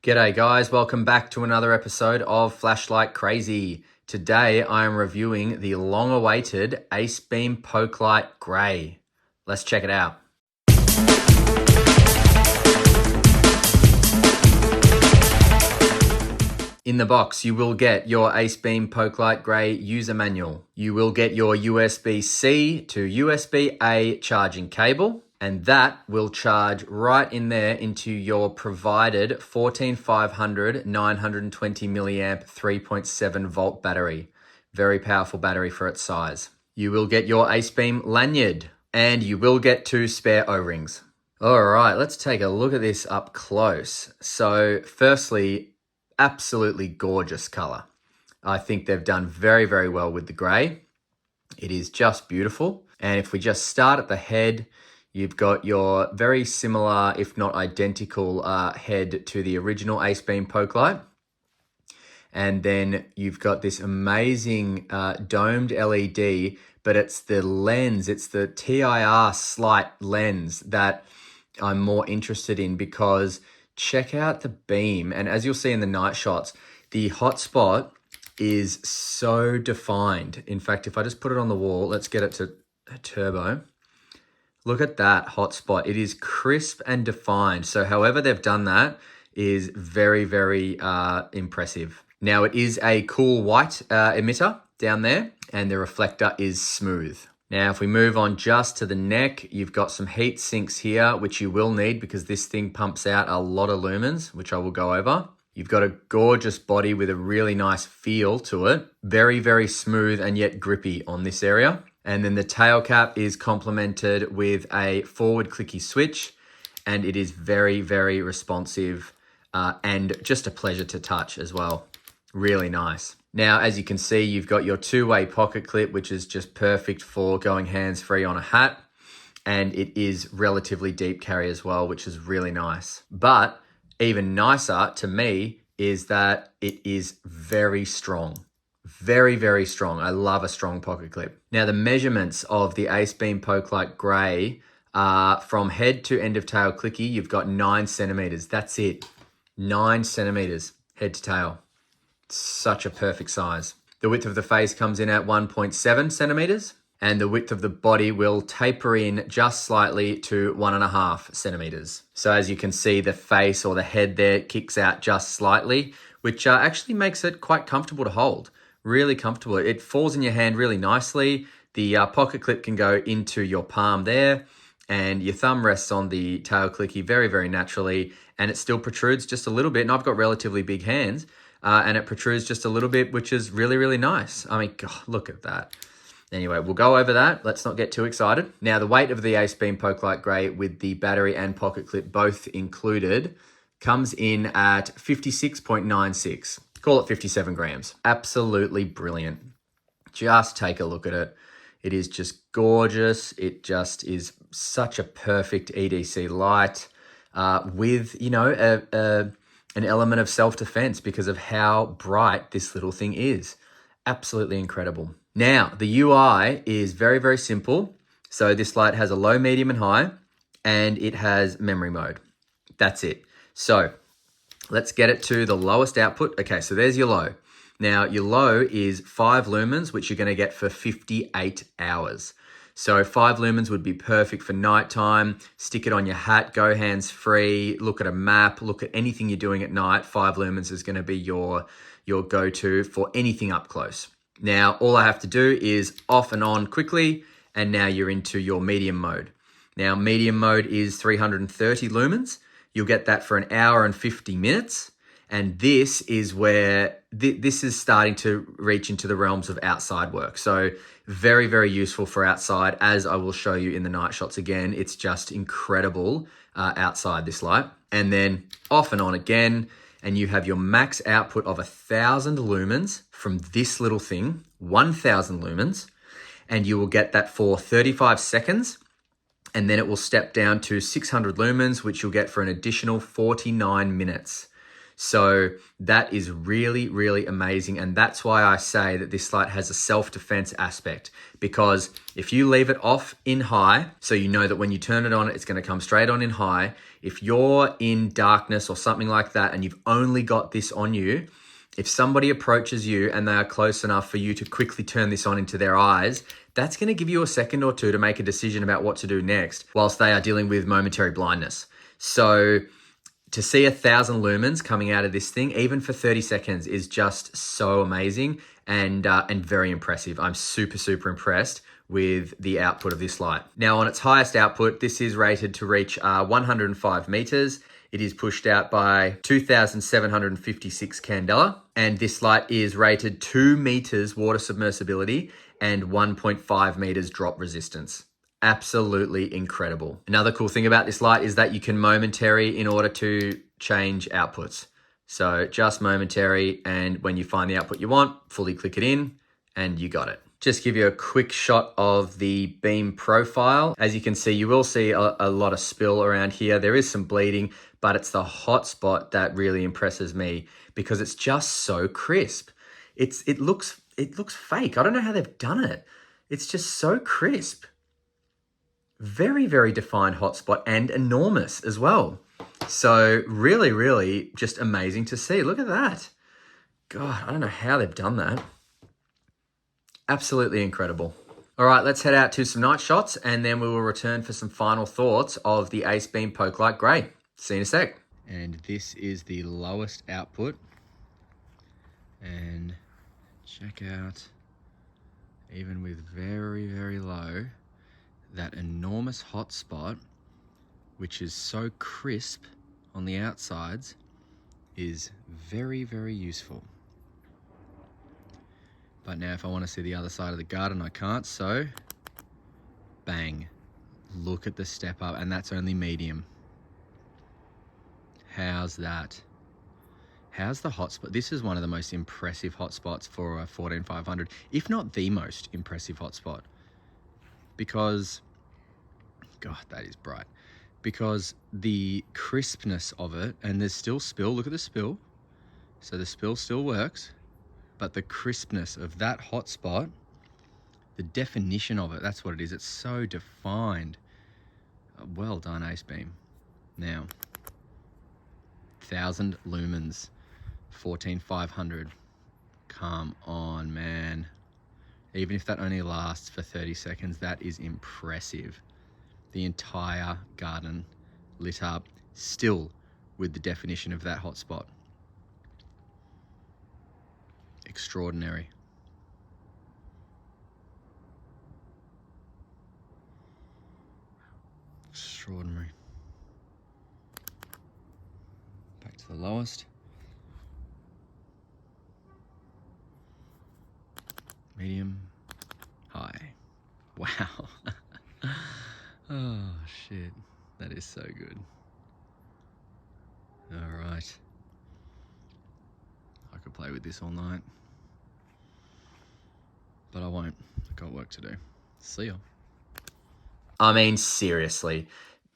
G'day guys, welcome back to another episode of Flashlight Crazy. Today I am reviewing the long-awaited Acebeam Pokelit Gray. Let's check it out. In the box, you will get your Acebeam Pokelit Gray user manual. You will get your USB-C to USB-A charging cable, and that will charge right in there into your provided 14500 920 milliamp 3.7 volt battery. Very powerful battery for its size. You will get your Acebeam lanyard, and you will get 2 spare O-rings. All right, let's take a look at this up close. So firstly, absolutely gorgeous color. I think they've done very, very well with the gray. It is just beautiful. And if we just start at the head, you've got your very similar, if not identical, head to the original Acebeam Pokelit. And then you've got this amazing domed LED, but it's the lens, it's the TIR slight lens that I'm more interested in, because check out the beam. And as you'll see in the night shots, the hotspot is so defined. In fact, if I just put it on the wall, let's get it to turbo. Look at that hotspot. It is crisp and defined. So however they've done that is very, very impressive. Now it is a cool white emitter down there, and the reflector is smooth. Now, if we move on just to the neck, you've got some heat sinks here, which you will need because this thing pumps out a lot of lumens, which I will go over. You've got a gorgeous body with a really nice feel to it. Very, very smooth and yet grippy on this area. And then the tail cap is complemented with a forward clicky switch, and it is very, very responsive and just a pleasure to touch as well. Really nice. Now, as you can see, you've got your 2-way pocket clip, which is just perfect for going hands-free on a hat. And it is relatively deep carry as well, which is really nice. But even nicer to me is that it is very strong. Very, very strong. I love a strong pocket clip. Now, the measurements of the Acebeam Pokelit Gray are from head to end of tail clicky, you've got 9 centimeters. That's it. 9 centimeters head to tail. Such a perfect size. The width of the face comes in at 1.7 centimeters, and the width of the body will taper in just slightly to 1.5 centimeters. So as you can see, the face or the head there kicks out just slightly, which actually makes it quite comfortable to hold. Really comfortable. It falls in your hand really nicely. The pocket clip can go into your palm there, and your thumb rests on the tail clicky very, very naturally, and it still protrudes just a little bit. And I've got relatively big hands, and it protrudes just a little bit, which is really, really nice. I mean, God, look at that. Anyway, we'll go over that. Let's not get too excited. Now, the weight of the Acebeam Pokelit Gray with the battery and pocket clip both included comes in at 56.96. Call it 57 grams. Absolutely brilliant. Just take a look at it. It is just gorgeous. It just is such a perfect EDC light with, you know, an element of self-defense because of how bright this little thing is. Absolutely incredible. Now, the UI is very, very simple. So this light has a low, medium, and high, and it has memory mode. That's it. So let's get it to the lowest output. Okay, so there's your low. Now, your low is 5 lumens, which you're going to get for 58 hours. So 5 lumens would be perfect for nighttime. Stick it on your hat, go hands-free, look at a map, look at anything you're doing at night. 5 lumens is going to be your go-to for anything up close. Now, all I have to do is off and on quickly, and now you're into your medium mode. Now, medium mode is 330 lumens. You'll get that for 1 hour and 50 minutes. And this is where this is starting to reach into the realms of outside work. So very, very useful for outside, as I will show you in the night shots again. It's just incredible outside, this light. And then off and on again, and you have your max output of 1,000 lumens from this little thing, 1,000 lumens, and you will get that for 35 seconds. And then it will step down to 600 lumens, which you'll get for an additional 49 minutes. So that is really, really amazing. And that's why I say that this light has a self-defense aspect, because if you leave it off in high, so you know that when you turn it on, it's going to come straight on in high. If you're in darkness or something like that, and you've only got this on you, if somebody approaches you and they are close enough for you to quickly turn this on into their eyes, that's going to give you a second or two to make a decision about what to do next whilst they are dealing with momentary blindness. So to see 1,000 lumens coming out of this thing, even for 30 seconds, is just so amazing and very impressive. I'm super, super impressed with the output of this light. Now, on its highest output, this is rated to reach 105 meters. It is pushed out by 2,756 candela, and this light is rated 2 meters water submersibility and 1.5 meters drop resistance. Absolutely incredible. Another cool thing about this light is that you can momentary in order to change outputs. So just momentary, and when you find the output you want, fully click it in and you got it. Just give you a quick shot of the beam profile. As you can see, you will see a lot of spill around here. There is some bleeding, but it's the hot spot that really impresses me because it's just so crisp. It looks fake. I don't know how they've done it. It's just so crisp. Very, very defined hotspot and enormous as well. So really, really just amazing to see. Look at that. God, I don't know how they've done that. Absolutely incredible. All right, let's head out to some night shots and then we will return for some final thoughts of the Acebeam Pokelit Gray. See you in a sec. And this is the lowest output. And check out, even with very, very low, that enormous hot spot, which is so crisp on the outsides, is very, very useful. But now if I want to see the other side of the garden, I can't, so bang. Look at the step up, and that's only medium. How's that? How's the hotspot? This is one of the most impressive hotspots for a 14500, if not the most impressive hotspot. Because, God, that is bright. Because the crispness of it, and there's still spill, look at the spill. So the spill still works, but the crispness of that hotspot, the definition of it, that's what it is. It's so defined. Well done, Acebeam. Now, 1,000 lumens, 14,500. Come on, man. Even if that only lasts for 30 seconds, that is impressive. The entire garden lit up, still with the definition of that hotspot. Extraordinary. Extraordinary. Back to the lowest. Medium, high. Wow. Oh, shit. That is so good. All right. I could play with this all night. But I won't. I've got work to do. See ya. I mean, seriously.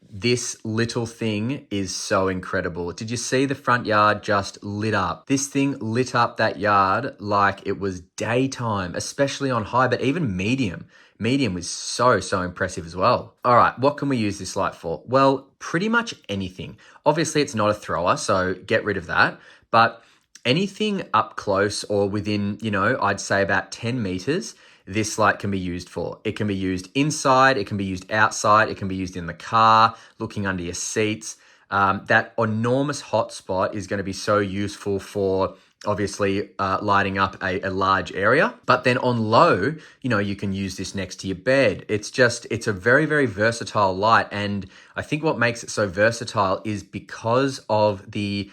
This little thing is so incredible. Did you see the front yard just lit up? This thing lit up that yard like it was daytime, especially on high, but even medium. Medium was so, so impressive as well. All right, what can we use this light for? Well, pretty much anything. Obviously, it's not a thrower, so get rid of that. But anything up close or within, I'd say about 10 meters, this light can be used for. It can be used inside, it can be used outside, it can be used in the car, looking under your seats. That enormous hotspot is going to be so useful for obviously lighting up a large area. But then on low, you can use this next to your bed. It's a very, very versatile light. And I think what makes it so versatile is because of the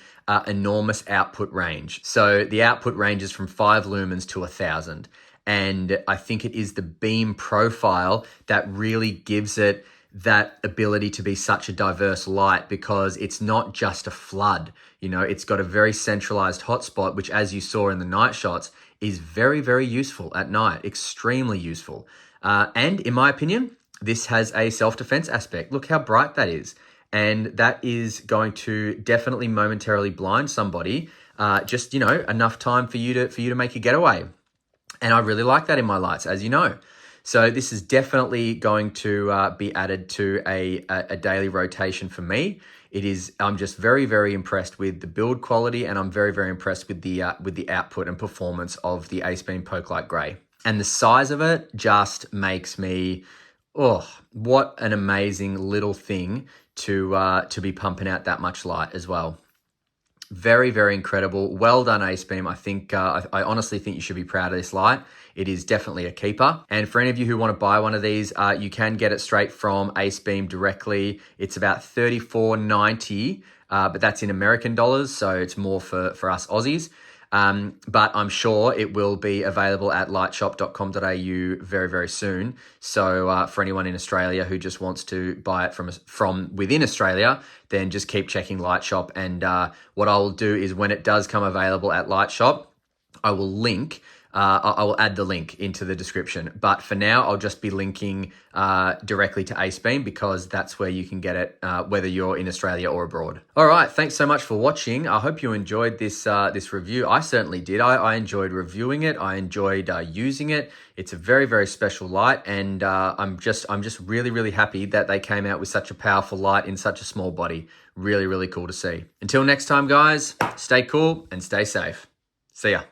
enormous output range. So the output ranges from 5 lumens to 1,000. And I think it is the beam profile that really gives it that ability to be such a diverse light, because it's not just a flood. It's got a very centralized hotspot, which, as you saw in the night shots, is very, very useful at night, extremely useful. And in my opinion, this has a self-defense aspect. Look how bright that is. and that is going to definitely momentarily blind somebody. Just, enough time for you to make a getaway. And I really like that in my lights, as you know. So this is definitely going to be added to a daily rotation for me. I'm just very, very impressed with the build quality, and I'm very, very impressed with the output and performance of the Acebeam Pokelit Gray. And the size of it just makes me, oh, what an amazing little thing to be pumping out that much light as well. Very, very incredible. Well done, Acebeam. I think I honestly think you should be proud of this light. It is definitely a keeper. And for any of you who want to buy one of these, you can get it straight from Acebeam directly. It's about $34.90, but that's in American dollars, so it's more for us Aussies. But I'm sure it will be available at lightshop.com.au very, very soon. So for anyone in Australia who just wants to buy it from within Australia, then just keep checking Lightshop. And what I will do is when it does come available at Lightshop, I will add the link into the description. But for now, I'll just be linking directly to Acebeam because that's where you can get it, whether you're in Australia or abroad. All right, thanks so much for watching. I hope you enjoyed this review. I certainly did. I enjoyed reviewing it. I enjoyed using it. It's a very, very special light, and I'm just really, really happy that they came out with such a powerful light in such a small body. Really, really cool to see. Until next time, guys, stay cool and stay safe. See ya.